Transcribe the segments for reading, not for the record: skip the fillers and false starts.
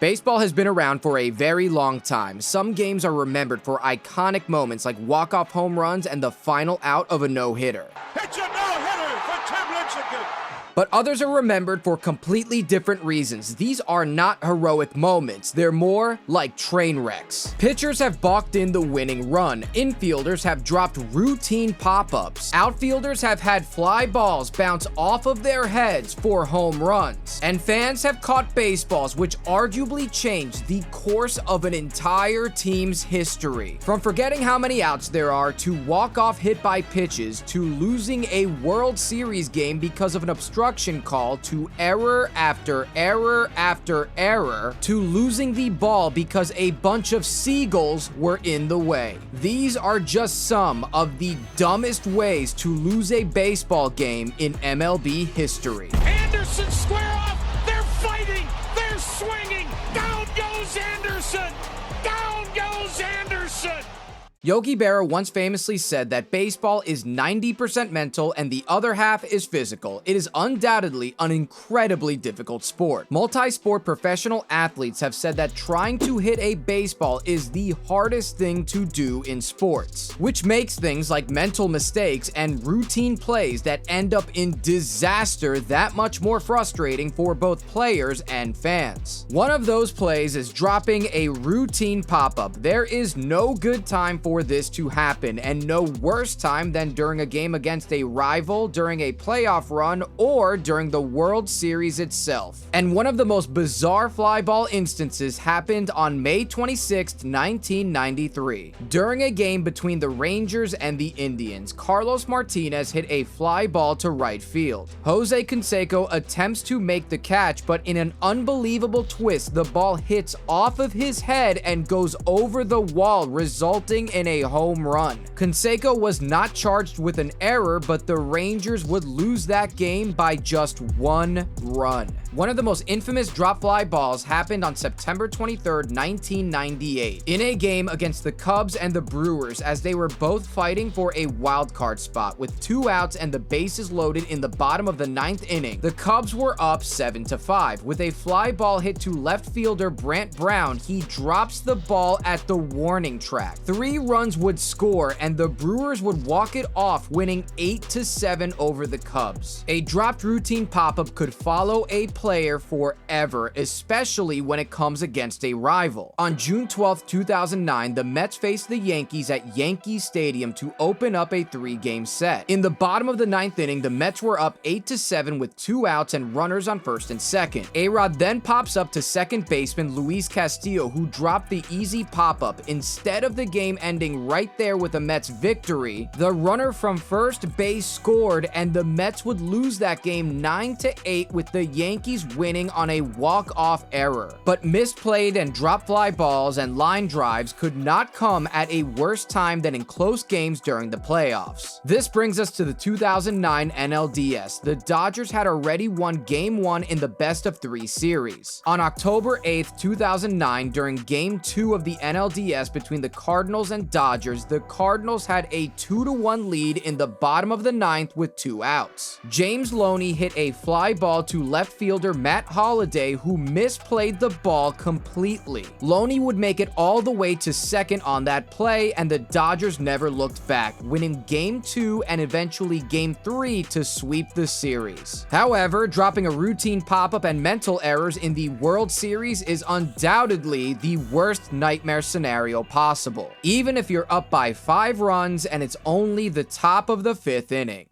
Baseball has been around for a very long time. Some games are remembered for iconic moments like walk-off home runs and the final out of a no-hitter. It's a no-hitter for Tim Lincecum. But others are remembered for completely different reasons. These are not heroic moments. They're more like train wrecks. Pitchers have balked in the winning run. Infielders have dropped routine pop-ups. Outfielders have had fly balls bounce off of their heads for home runs. And fans have caught baseballs which arguably changed the course of an entire team's history. From forgetting how many outs there are to walk-off hit by pitches to losing a World Series game because of an obstruction call to error after error after error to losing the ball because a bunch of seagulls were in the way. These are just some of the dumbest ways to lose a baseball game in MLB history. Anderson square off. They're fighting. They're swinging. Down goes Anderson. Down goes Anderson. Yogi Berra once famously said that baseball is 90% mental and the other half is physical. It is undoubtedly an incredibly difficult sport. Multi-sport professional athletes have said that trying to hit a baseball is the hardest thing to do in sports, which makes things like mental mistakes and routine plays that end up in disaster that much more frustrating for both players and fans. One of those plays is dropping a routine pop-up. There is no good time for this to happen, and no worse time than during a game against a rival, during a playoff run, or during the World Series itself. And one of the most bizarre fly ball instances happened on May 26, 1993. During a game between the Rangers and the Indians, Carlos Martinez hit a fly ball to right field. Jose Canseco attempts to make the catch, but in an unbelievable twist, the ball hits off of his head and goes over the wall, resulting in a home run. Canseco was not charged with an error, but the Rangers would lose that game by just 1 run. One of the most infamous drop fly balls happened on September 23, 1998, in a game against the Cubs and the Brewers as they were both fighting for a wild card spot. With 2 outs and the bases loaded in the bottom of the 9th inning, the Cubs were up 7-5. With a fly ball hit to left fielder Brant Brown, he drops the ball at the warning track. 3 runs would score and the Brewers would walk it off, winning 8-7 over the Cubs. A dropped routine pop-up could follow a player forever, especially when it comes against a rival. On June 12, 2009, the Mets faced the Yankees at Yankee Stadium to open up a 3-game set. In the bottom of the 9th inning, the Mets were up 8-7 with 2 outs and runners on first and second. A-Rod then pops up to second baseman Luis Castillo, who dropped the easy pop-up. Instead of the game ending right there with the Mets' victory, the runner from first base scored and the Mets would lose that game 9-8 with the Yankees winning on a walk-off error. But misplayed and drop fly balls and line drives could not come at a worse time than in close games during the playoffs. This brings us to the 2009 NLDS. The Dodgers had already won Game 1 in the best-of-3 series. On October 8, 2009, during Game 2 of the NLDS between the Cardinals and Dodgers, the Cardinals had a 2-1 lead in the bottom of the 9th with 2 outs. James Loney hit a fly ball to left fielder Matt Holliday, who misplayed the ball completely. Loney would make it all the way to second on that play, and the Dodgers never looked back, winning Game 2 and eventually Game 3 to sweep the series. However, dropping a routine pop-up and mental errors in the World Series is undoubtedly the worst nightmare scenario possible, even if you're up by 5 runs and it's only the top of the 5th inning.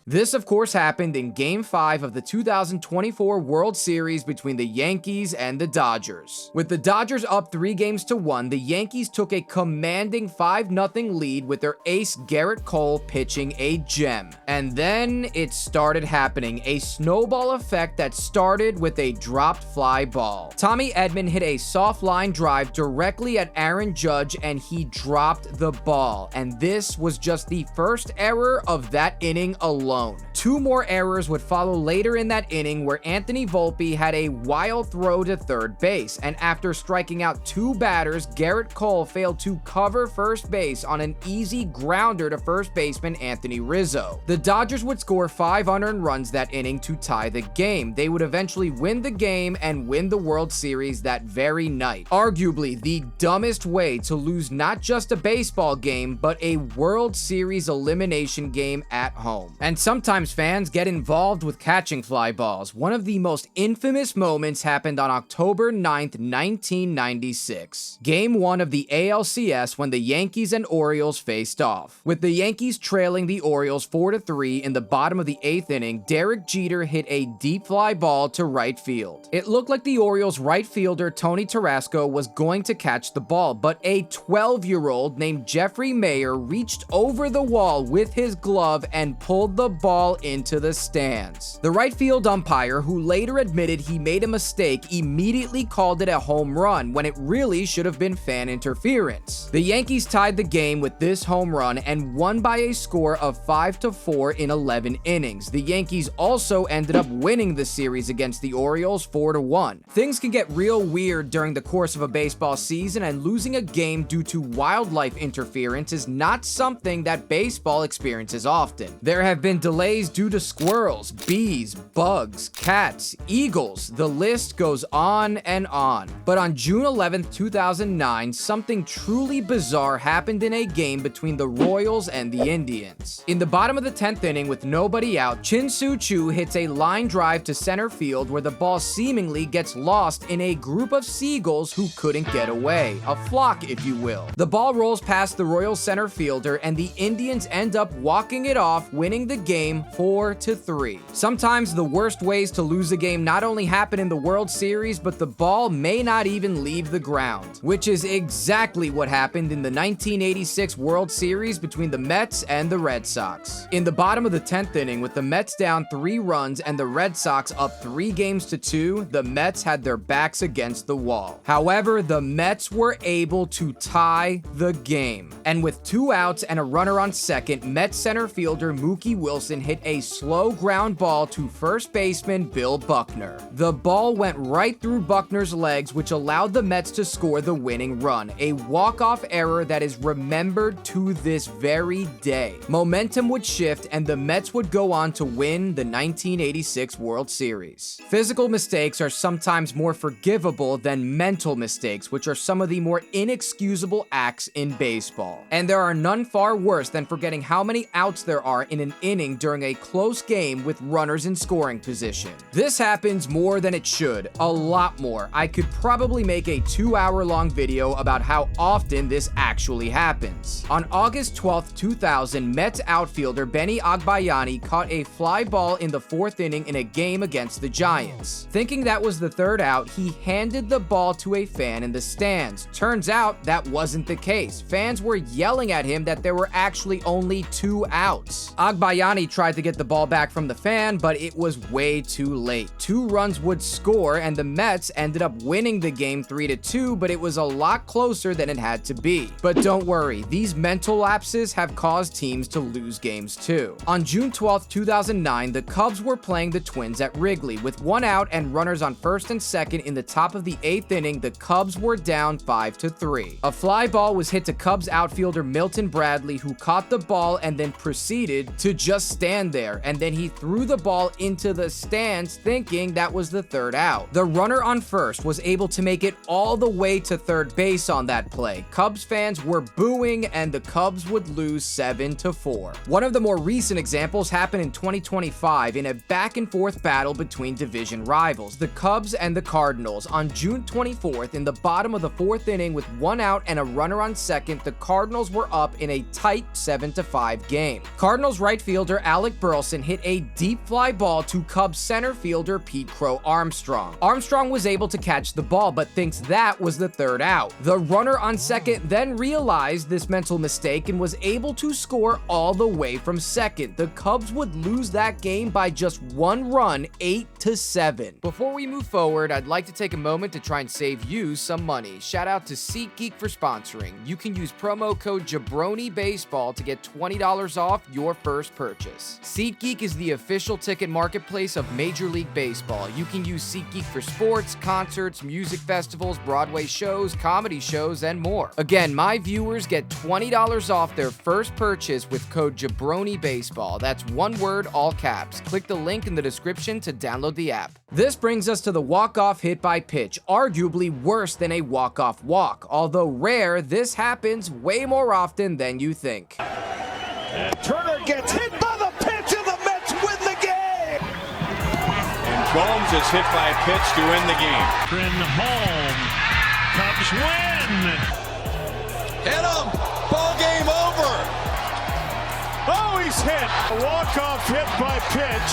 This, of course, happened in Game 5 of the 2024 World Series between the Yankees and the Dodgers. With the Dodgers up 3-1, the Yankees took a commanding 5-0 lead with their ace Garrett Cole pitching a gem. And then it started happening, a snowball effect that started with a dropped fly ball. Tommy Edman hit a soft line drive directly at Aaron Judge and he dropped the ball. And this was just the first error of that inning alone. alone. 2 more errors would follow later in that inning where Anthony Volpe had a wild throw to third base, and after striking out 2 batters, Garrett Cole failed to cover first base on an easy grounder to first baseman Anthony Rizzo. The Dodgers would score 5 unearned runs that inning to tie the game. They would eventually win the game and win the World Series that very night. Arguably the dumbest way to lose not just a baseball game, but a World Series elimination game at home. And sometimes fans get involved with catching fly balls. One of the most infamous moments happened on October 9th, 1996. Game 1 of the ALCS when the Yankees and Orioles faced off. With the Yankees trailing the Orioles 4-3 in the bottom of the 8th inning, Derek Jeter hit a deep fly ball to right field. It looked like the Orioles right fielder Tony Tarasco was going to catch the ball, but a 12-year-old named Jeffrey Mayer reached over the wall with his glove and pulled the ball into the stands. The right field umpire, who later admitted he made a mistake, immediately called it a home run when it really should have been fan interference. The Yankees tied the game with this home run and won by a score of 5-4 in 11 innings. The Yankees also ended up winning the series against the Orioles 4-1. Things can get real weird during the course of a baseball season, and losing a game due to wildlife interference is not something that baseball experiences often. There have been delays due to squirrels, bees, bugs, cats, eagles, the list goes on and on. But on June 11th, 2009, something truly bizarre happened in a game between the Royals and the Indians. In the bottom of the 10th inning with nobody out, Chin-Soo Choo hits a line drive to center field where the ball seemingly gets lost in a group of seagulls who couldn't get away. A flock, if you will. The ball rolls past the Royals center fielder and the Indians end up walking it off, winning the game 4-3. Sometimes the worst ways to lose a game not only happen in the World Series, but the ball may not even leave the ground, which is exactly what happened in the 1986 World Series between the Mets and the Red Sox. In the bottom of the 10th inning, with the Mets down 3 runs and the Red Sox up 3-2, the Mets had their backs against the wall. However, the Mets were able to tie the game. And with 2 outs and a runner on second, Mets center fielder Mookie Wilson hit a slow ground ball to first baseman Bill Buckner. The ball went right through Buckner's legs, which allowed the Mets to score the winning run, a walk-off error that is remembered to this very day. Momentum would shift and the Mets would go on to win the 1986 World Series. Physical mistakes are sometimes more forgivable than mental mistakes, which are some of the more inexcusable acts in baseball. And there are none far worse than forgetting how many outs there are in an inning during a close game with runners in scoring position. This happens more than it should, a lot more. I could probably make a 2-hour-long video about how often this actually happens. On August 12th, 2000, Mets outfielder Benny Agbayani caught a fly ball in the 4th inning in a game against the Giants. Thinking that was the 3rd out, he handed the ball to a fan in the stands. Turns out that wasn't the case. Fans were yelling at him that there were actually only 2 outs. Agbayani tried to get the ball back from the fan, but it was way too late. 2 runs would score, and the Mets ended up winning the game 3-2, but it was a lot closer than it had to be. But don't worry, these mental lapses have caused teams to lose games too. On June 12th, 2009, the Cubs were playing the Twins at Wrigley. With 1 out and runners on first and second in the top of the 8th inning, the Cubs were down 5-3. A fly ball was hit to Cubs outfielder Milton Bradley, who caught the ball and then proceeded to just stand there, and then he threw the ball into the stands thinking that was the 3rd out. The runner on first was able to make it all the way to third base on that play. Cubs fans were booing and the Cubs would lose 7-4. One of the more recent examples happened in 2025 in a back-and-forth battle between division rivals, the Cubs and the Cardinals. On June 24th, in the bottom of the 4th inning with 1 out and a runner on second, the Cardinals were up in a tight 7-5 game. Cardinals right fielder Alec Burleson hit a deep fly ball to Cubs center fielder Pete Crow Armstrong. Armstrong was able to catch the ball, but thinks that was the 3rd out. The runner on second then realized this mental mistake and was able to score all the way from second. The Cubs would lose that game by just 1 run, 8-7. Before we move forward, I'd like to take a moment to try and save you some money. Shout out to SeatGeek for sponsoring. You can use promo code JabroniBaseball to get $20 off your first purchase. purchase. SeatGeek is the official ticket marketplace of Major League Baseball. You can use SeatGeek for sports, concerts, music festivals, Broadway shows, comedy shows, and more. Again, my viewers get $20 off their first purchase with code JabroniBaseball. That's one word, all caps. Click the link in the description to download the app. This brings us to the walk-off hit by pitch, arguably worse than a walk-off walk. Although rare, this happens way more often than you think. And Turner gets hit by the pitch and the Mets win the game! And Gomes is hit by a pitch to win the game. Trin home. Cubs win! Hit him! Ball game over! Oh, he's hit! A walk-off hit by pitch.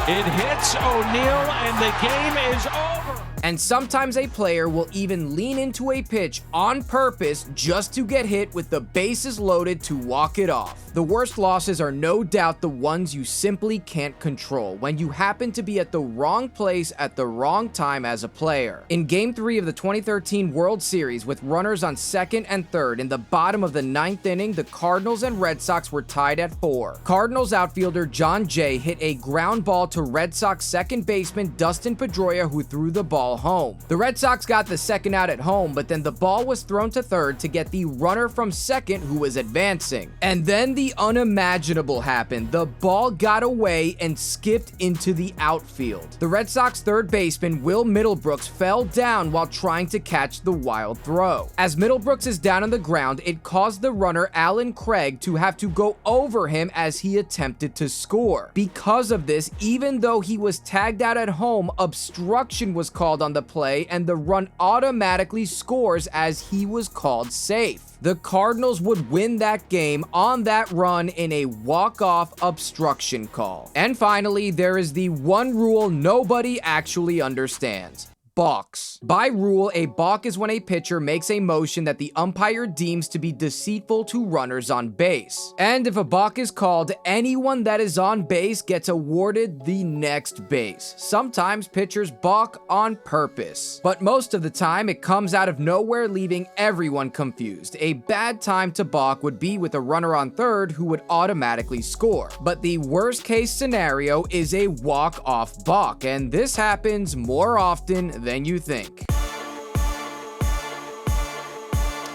It hits O'Neill and the game is over. And sometimes a player will even lean into a pitch on purpose just to get hit with the bases loaded to walk it off. The worst losses are no doubt the ones you simply can't control, when you happen to be at the wrong place at the wrong time as a player. In Game 3 of the 2013 World Series, with runners on second and third in the bottom of the 9th inning, the Cardinals and Red Sox were tied at 4. Cardinals outfielder John Jay hit a ground ball to Red Sox second baseman Dustin Pedroia, who threw the ball home. The Red Sox got the second out at home, but then the ball was thrown to third to get the runner from second who was advancing. And then the unimaginable happened. The ball got away and skipped into the outfield. The Red Sox third baseman Will Middlebrooks fell down while trying to catch the wild throw. As Middlebrooks is down on the ground, it caused the runner Alan Craig to have to go over him as he attempted to score. Because of this, even though he was tagged out at home, obstruction was called on the play and the run automatically scores as he was called safe. The Cardinals would win that game on that run in a walk-off obstruction call. And finally, there is the one rule nobody actually understands. Balks. By rule, a balk is when a pitcher makes a motion that the umpire deems to be deceitful to runners on base. And if a balk is called, anyone that is on base gets awarded the next base. Sometimes pitchers balk on purpose, but most of the time it comes out of nowhere, leaving everyone confused. A bad time to balk would be with a runner on third who would automatically score. But the worst case scenario is a walk-off balk, and this happens more often than you think.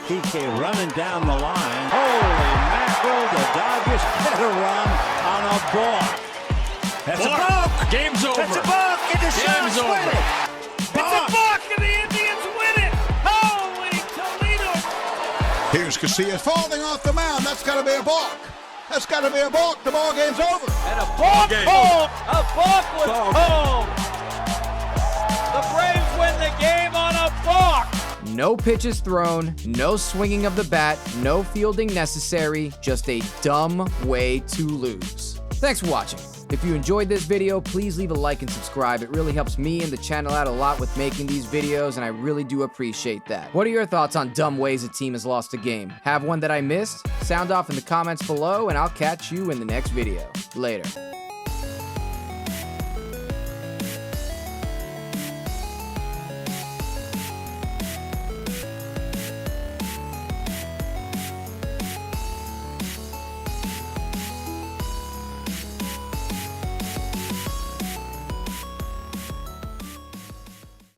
PK running down the line. Holy mackerel, the Dodgers get a run on a balk. That's a balk. Game's over. That's a balk, and the Sox win it. It's a balk and the Indians win it. Holy Toledo. Here's Casillas falling off the mound. That's got to be a balk. That's got to be a balk. The ball game's over. And a balk home. A balk was home. The Braves win the game on a balk. No pitches thrown, no swinging of the bat, no fielding necessary, just a dumb way to lose. Thanks for watching. If you enjoyed this video, please leave a like and subscribe. It really helps me and the channel out a lot with making these videos, and I really do appreciate that. What are your thoughts on dumb ways a team has lost a game? Have one that I missed? Sound off in the comments below, and I'll catch you in the next video. Later.